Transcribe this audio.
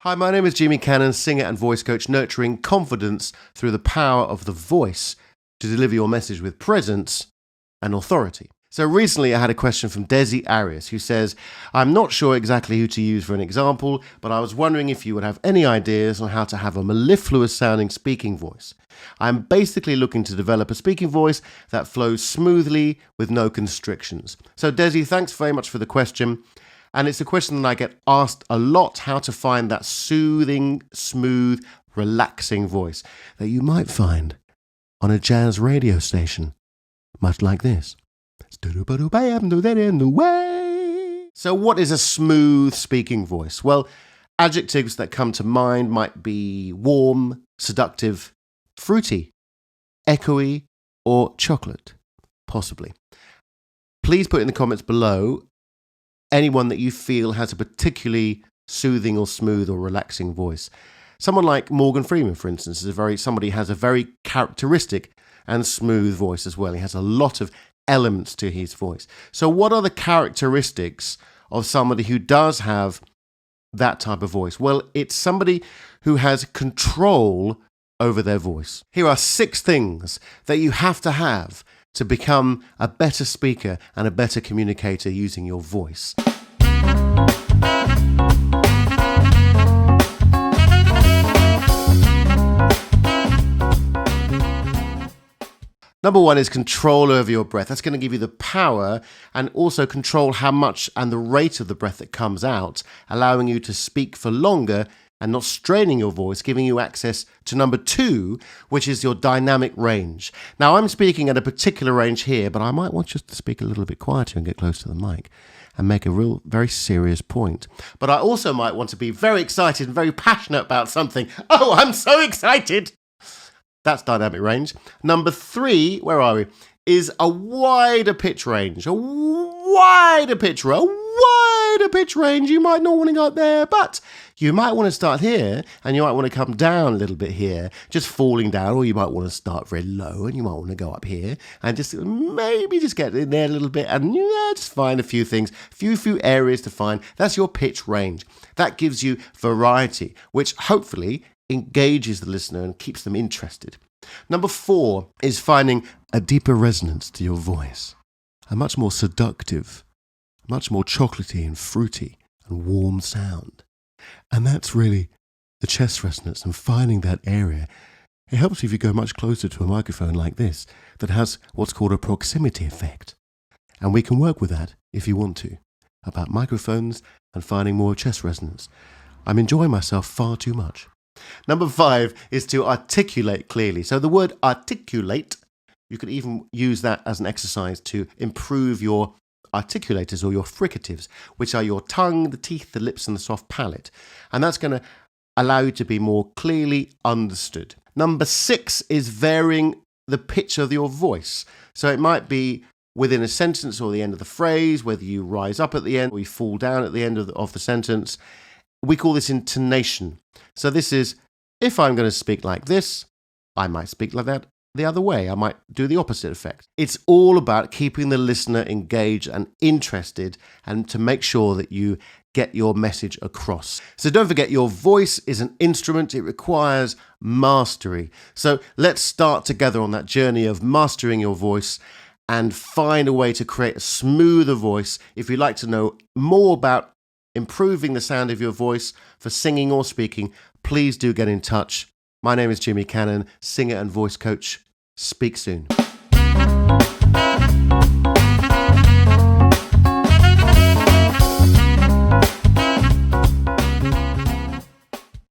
Hi, my name is Jimmy Cannon, singer and voice coach, nurturing confidence through the power of the voice to deliver your message with presence and authority. So recently I had a question from Desi Arias who says, I'm not sure exactly who to use for an example, but I was wondering if you would have any ideas on how to have a mellifluous sounding speaking voice. I'm basically looking to develop a speaking voice that flows smoothly with no constrictions. So Desi, thanks very much for the question. And it's a question that I get asked a lot, how to find that soothing, smooth, relaxing voice that you might find on a jazz radio station, much like this. So what is a smooth speaking voice? Well, adjectives that come to mind might be warm, seductive, fruity, echoey, or chocolate, possibly. Please put in the comments below anyone that you feel has a particularly soothing or smooth or relaxing voice. Someone like Morgan Freeman, for instance, is somebody who has a very characteristic and smooth voice as well. He has a lot of elements to his voice. So what are the characteristics of somebody who does have that type of voice? Well, it's somebody who has control over their voice. Here are 6 things that you have to become a better speaker and a better communicator using your voice. Number 1 is control over your breath. That's going to give you the power and also control how much and the rate of the breath that comes out, allowing you to speak for longer and not straining your voice, giving you access to number 2, which is your dynamic range. Now, I'm speaking at a particular range here, but I might want you to speak a little bit quieter and get close to the mic and make a very serious point. But I also might want to be very excited and very passionate about something. Oh, I'm so excited! That's dynamic range. Number 3, where are we, is a wider pitch range. A wider pitch range. You might not want to go up there, but you might want to start here, and you might want to come down a little bit here, just falling down, or you might want to start very low, and you might want to go up here, and maybe just get in there a little bit, and just find a few things, few areas to find. That's your pitch range. That gives you variety, which hopefully engages the listener and keeps them interested. Number 4 is finding a deeper resonance to your voice, a much more seductive, much more chocolatey and fruity and warm sound. And that's really the chest resonance, and finding that area. It helps if you go much closer to a microphone like this that has what's called a proximity effect. And we can work with that if you want to, about microphones and finding more chest resonance. I'm enjoying myself far too much. Number 5 is to articulate clearly. So the word articulate, you could even use that as an exercise to improve your articulators or your fricatives, which are your tongue, the teeth, the lips, and the soft palate. And that's going to allow you to be more clearly understood. Number 6 is varying the pitch of your voice. So it might be within a sentence or the end of the phrase, whether you rise up at the end or you fall down at the end of the sentence. We call this intonation. So this is, if I'm going to speak like this, I might speak like that the other way. I might do the opposite effect. It's all about keeping the listener engaged and interested, and to make sure that you get your message across. So don't forget, your voice is an instrument. It requires mastery. So let's start together on that journey of mastering your voice and find a way to create a smoother voice. If you'd like to know more about improving the sound of your voice for singing or speaking, please do get in touch. My name is Jimmy Cannon, singer and voice coach. Speak soon.